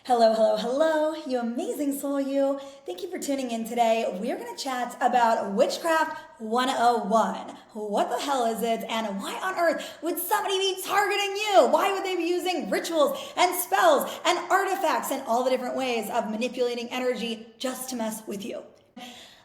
Hello, hello, hello, you amazing soul you. Thank you for tuning in today. We're going to chat about Witchcraft 101. What the hell is it, and why on earth would somebody be targeting you? Why would they be using rituals and spells and artifacts and all the different ways of manipulating energy just to mess with you?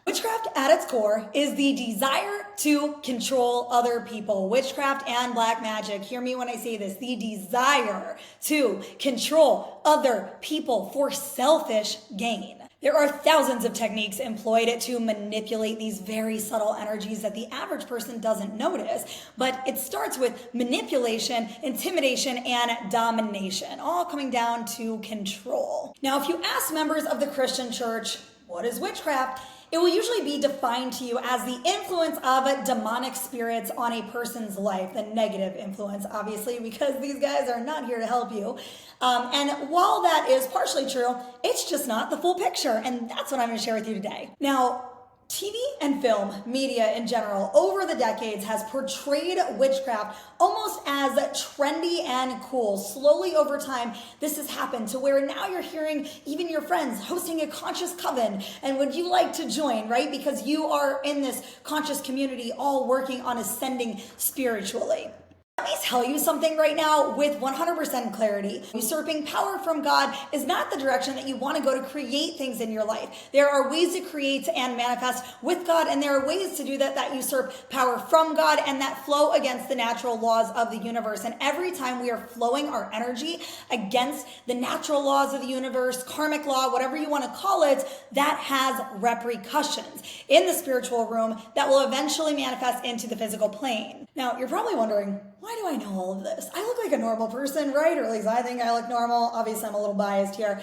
Witchcraft at its core is the desire to control other people. Witchcraft and black magic, hear me when I say this, the desire to control other people for selfish gain. There are thousands of techniques employed to manipulate these very subtle energies that the average person doesn't notice, but it starts with manipulation, intimidation, and domination, all coming down to control. Now, if you ask members of the Christian church, what is witchcraft? It will usually be defined to you as the influence of demonic spirits on a person's life, the negative influence, obviously, because these guys are not here to help you. And while that is partially true, it's just not the full picture, and that's what I'm going to share with you today. Now, TV and film, media in general, over the decades has portrayed witchcraft almost as trendy and cool. Slowly over time, this has happened to where now you're hearing even your friends hosting a conscious coven, and would you like to join, right? Because you are in this conscious community all working on ascending spiritually. Let me tell you something right now with 100% clarity. Usurping power from God is not the direction that you want to go to create things in your life. There are ways to create and manifest with God, and there are ways to do that usurp power from God and that flow against the natural laws of the universe. And every time we are flowing our energy against the natural laws of the universe, karmic law, whatever you want to call it, that has repercussions in the spiritual realm that will eventually manifest into the physical plane. Now, you're probably wondering, why do I know all of this? I look like a normal person, right? Or at least I think I look normal. Obviously, I'm a little biased here.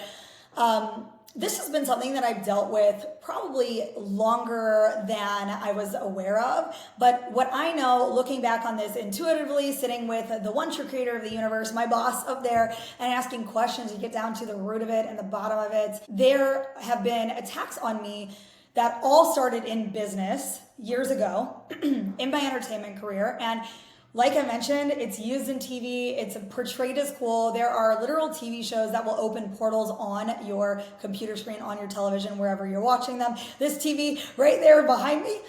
This has been something that I've dealt with probably longer than I was aware of. But what I know, looking back on this intuitively, sitting with the one true creator of the universe, my boss up there, and asking questions to get down to the root of it and the bottom of it, there have been attacks on me that all started in business years ago in my entertainment career. And like I mentioned, it's used in TV, it's portrayed as cool. There are literal TV shows that will open portals on your computer screen, on your television, wherever you're watching them. This TV right there behind me,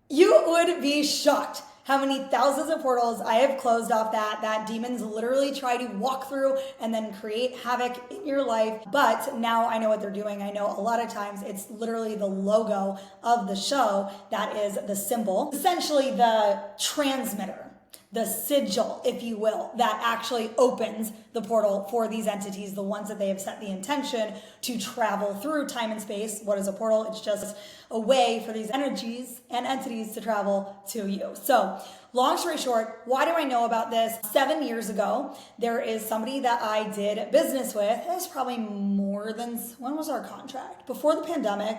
you would be shocked how many thousands of portals I have closed off that demons literally try to walk through and then create havoc in your life. But now I know what they're doing. I know a lot of times it's literally the logo of the show that is the symbol, essentially the transmitter, the sigil, if you will, that actually opens the portal for these entities, the ones that they have set the intention to travel through time and space. What is a portal? It's just a way for these energies and entities to travel to you. So long story short, why do I know about this? 7 years ago, there is somebody that I did business with. It was probably more than, when was our contract? Before the pandemic.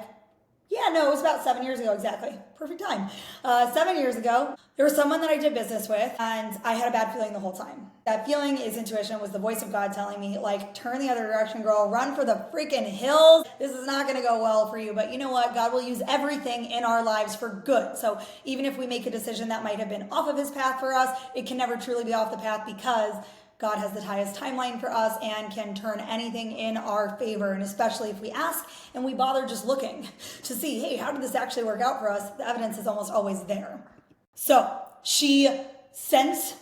Yeah, no, it was about 7 years ago, exactly. Perfect time. 7 years ago, there was someone that I did business with, and I had a bad feeling the whole time. That feeling is intuition, was the voice of God telling me, like, turn the other direction, girl, run for the freaking hills. This is not going to go well for you, but you know what? God will use everything in our lives for good. So even if we make a decision that might have been off of his path for us, it can never truly be off the path because God has the highest timeline for us and can turn anything in our favor. And especially if we ask and we bother just looking to see, hey, how did this actually work out for us? The evidence is almost always there. So she sent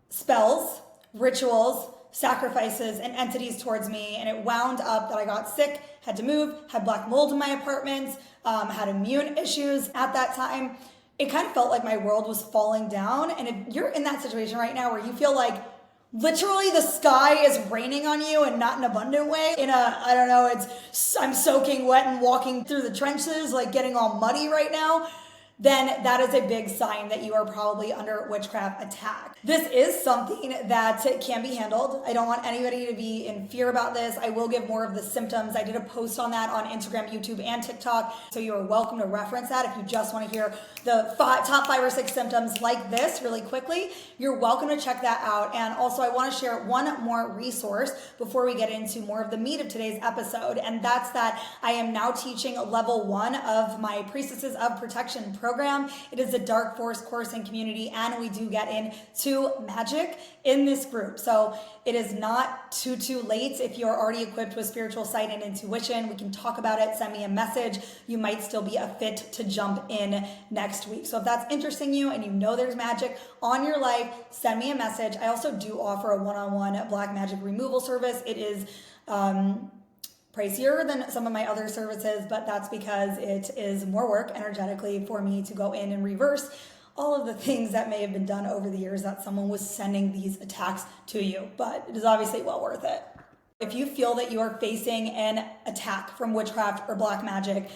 spells, rituals, sacrifices, and entities towards me. And it wound up that I got sick, had to move, had black mold in my apartment, had immune issues at that time. It kind of felt like my world was falling down. And if you're in that situation right now where you feel like literally the sky is raining on you and not in an abundant way, I'm soaking wet and walking through the trenches, like getting all muddy right now, then that is a big sign that you are probably under witchcraft attack. This is something that can be handled. I don't want anybody to be in fear about this. I will give more of the symptoms. I did a post on that on Instagram, YouTube, and TikTok, so you are welcome to reference that if you just want to hear the top 5 or 6 symptoms like this really quickly. You're welcome to check that out. And also I want to share one more resource before we get into more of the meat of today's episode, and that's that I am now teaching level 1 of my Priestesses of Protection program. It is a dark force course and community, and we do get into magic in this group. So it is not too late. If you're already equipped with spiritual sight and intuition, we can talk about it. Send me a message. You might still be a fit to jump in next week. So if that's interesting you and you know there's magic on your life, send me a message. I also do offer a one-on-one black magic removal service. It is pricier than some of my other services, but that's because it is more work energetically for me to go in and reverse all of the things that may have been done over the years that someone was sending these attacks to you, but it is obviously well worth it. If you feel that you are facing an attack from witchcraft or black magic,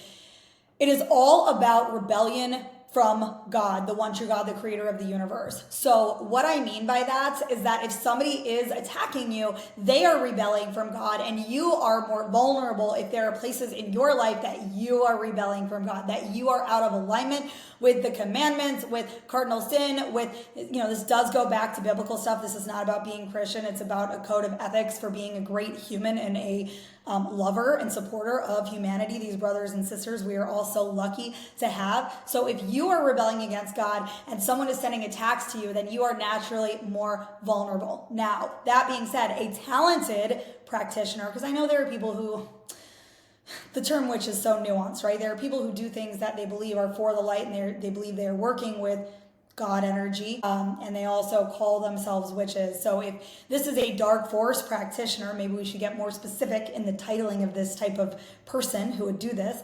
it is all about rebellion from God, the one true God, the creator of the universe. So what I mean by that is that if somebody is attacking you, they are rebelling from God, and you are more vulnerable if there are places in your life that you are rebelling from God, that you are out of alignment with the commandments, with cardinal sin, with, this does go back to biblical stuff. This is not about being Christian. It's about a code of ethics for being a great human and a lover and supporter of humanity. These brothers and sisters, we are all so lucky to have. So if you are rebelling against God and someone is sending attacks to you, then you are naturally more vulnerable. Now, that being said, a talented practitioner, because I know there are people who, the term witch is so nuanced, right? There are people who do things that they believe are for the light, and they believe they're working with God energy, and they also call themselves witches. So if this is a dark force practitioner, maybe we should get more specific in the titling of this type of person who would do this.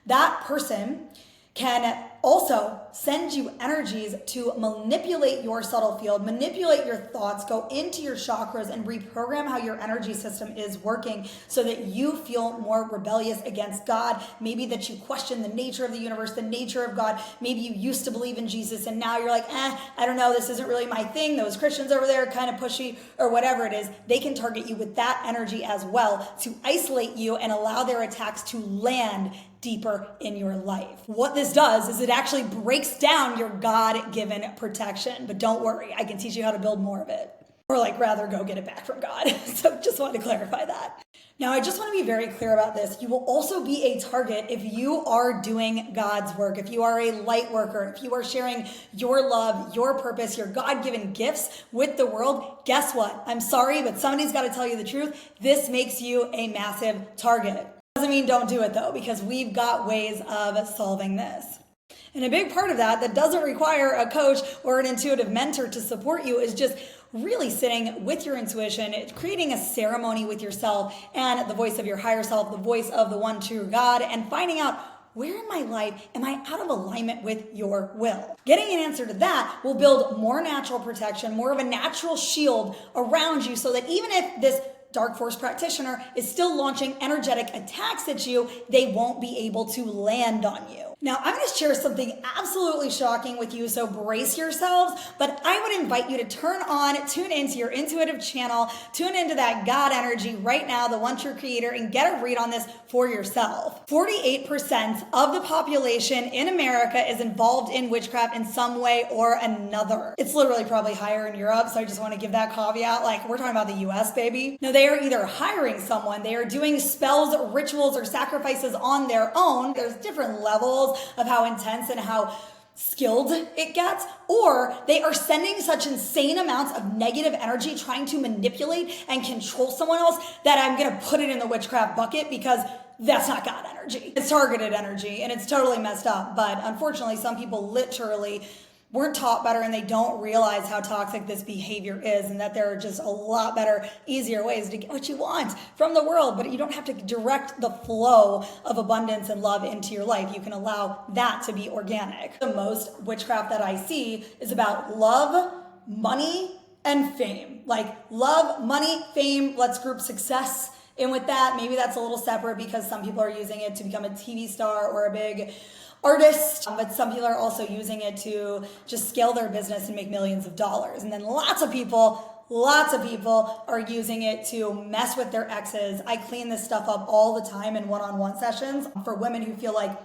That person can also send you energies to manipulate your subtle field, manipulate your thoughts, go into your chakras and reprogram how your energy system is working so that you feel more rebellious against God. Maybe that you question the nature of the universe, the nature of God. Maybe you used to believe in Jesus and now you're like, I don't know, this isn't really my thing. Those Christians over there are kind of pushy, or whatever it is. They can target you with that energy as well to isolate you and allow their attacks to land deeper in your life. What this does is it actually breaks down your God-given protection. But don't worry, I can teach you how to build more of it. Or rather go get it back from God. So just wanted to clarify that. Now, I just want to be very clear about this. You will also be a target if you are doing God's work, if you are a light worker, if you are sharing your love, your purpose, your God-given gifts with the world. Guess what? I'm sorry, but somebody's got to tell you the truth. This makes you a massive target. Doesn't mean don't do it though, because we've got ways of solving this. And a big part of that doesn't require a coach or an intuitive mentor to support you is just really sitting with your intuition, creating a ceremony with yourself and the voice of your higher self, the voice of the one true God, and finding out, where in my life am I out of alignment with your will? Getting an answer to that will build more natural protection, more of a natural shield around you so that even if this dark force practitioner is still launching energetic attacks at you, they won't be able to land on you. Now, I'm going to share something absolutely shocking with you, so brace yourselves, but I would invite you to tune into your intuitive channel, tune into that God energy right now, the one true creator, and get a read on this for yourself. 48% of the population in America is involved in witchcraft in some way or another. It's literally probably higher in Europe, so I just want to give that caveat. We're talking about the US, baby. Now, they are either hiring someone, they are doing spells, rituals, or sacrifices on their own. There's different levels of how intense and how skilled it gets, or they are sending such insane amounts of negative energy trying to manipulate and control someone else that I'm going to put it in the witchcraft bucket because that's not God energy. It's targeted energy and it's totally messed up. But unfortunately, some people literally weren't taught better and they don't realize how toxic this behavior is and that there are just a lot better, easier ways to get what you want from the world, but you don't have to direct the flow of abundance and love into your life. You can allow that to be organic. The most witchcraft that I see is about love, money, and fame. Love, money, fame, let's group success in with that. Maybe that's a little separate because some people are using it to become a TV star or a big artist, but some people are also using it to just scale their business and make millions of dollars. And then lots of people are using it to mess with their exes. I clean this stuff up all the time in one-on-one sessions for women who feel like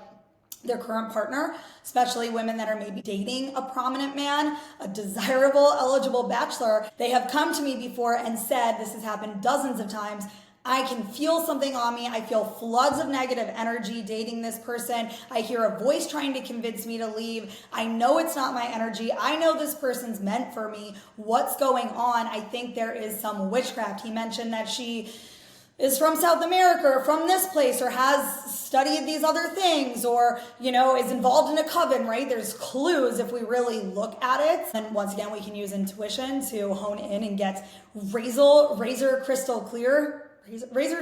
their current partner, especially women that are maybe dating a prominent man, a desirable, eligible bachelor. They have come to me before and said, this has happened dozens of times, I can feel something on me. I feel floods of negative energy dating this person. I hear a voice trying to convince me to leave. I know it's not my energy. I know this person's meant for me. What's going on? I think there is some witchcraft. He mentioned that she is from South America or from this place or has studied these other things or, is involved in a coven, right? There's clues if we really look at it. And once again, we can use intuition to hone in and get razor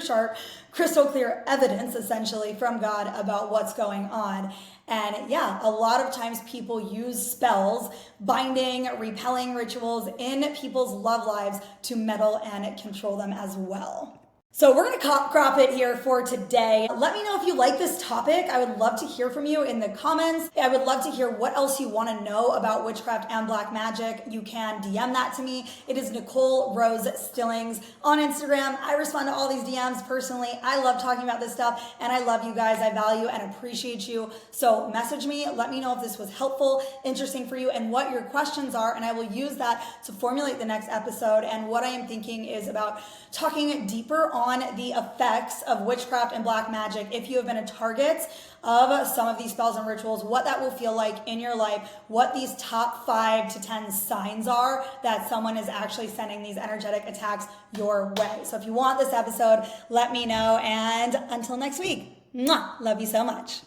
sharp, crystal clear evidence essentially from God about what's going on. And yeah, a lot of times people use spells, binding, repelling rituals in people's love lives to meddle and control them as well. So we're going to crop it here for today. Let me know if you like this topic. I would love to hear from you in the comments. I would love to hear what else you want to know about witchcraft and black magic. You can DM that to me. It is Nicole Rose Stillings on Instagram. I respond to all these DMs personally. I love talking about this stuff and I love you guys. I value and appreciate you. So message me. Let me know if this was helpful, interesting for you, and what your questions are. And I will use that to formulate the next episode. And what I am thinking is about talking deeper on the effects of witchcraft and black magic if you have been a target of some of these spells and rituals, what that will feel like in your life, what these top 5 to 10 signs are that someone is actually sending these energetic attacks your way. So if you want this episode, let me know. And until next week, love you so much.